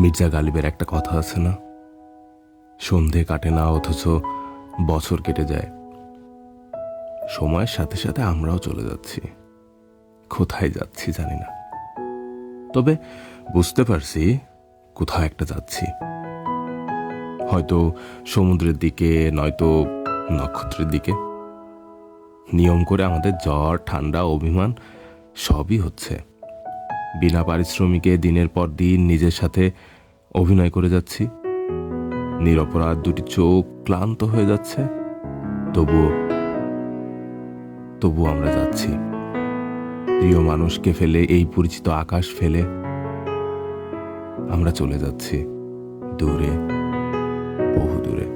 মির্জা গালিবের একটা কথা আছে না, সন্ধে কাটে না অথচ বছর কেটে যায়। সময়ের সাথে সাথে আমরাও চলে যাচ্ছি, কোথায় যাচ্ছি জানি না, তবে বুঝতে পারছি কোথাও একটা যাচ্ছি, হয়তো সমুদ্রের দিকে, নয়তো নক্ষত্রের দিকে। নিয়ম করে আমাদের জ্বর, ঠান্ডা, অভিমান সবই হচ্ছে। বিনা পারিশ্রমিকে দিনের পর দিন নিজের সাথে অভিনয় করে যাচ্ছি। নিরপরাধ দুটি চোখ ক্লান্ত হয়ে যাচ্ছে, তবুও তবুও আমরা যাচ্ছি। প্রিয় মানুষকে ফেলে, এই পরিচিত আকাশ ফেলে আমরা চলে যাচ্ছি দূরে, বহু দূরে।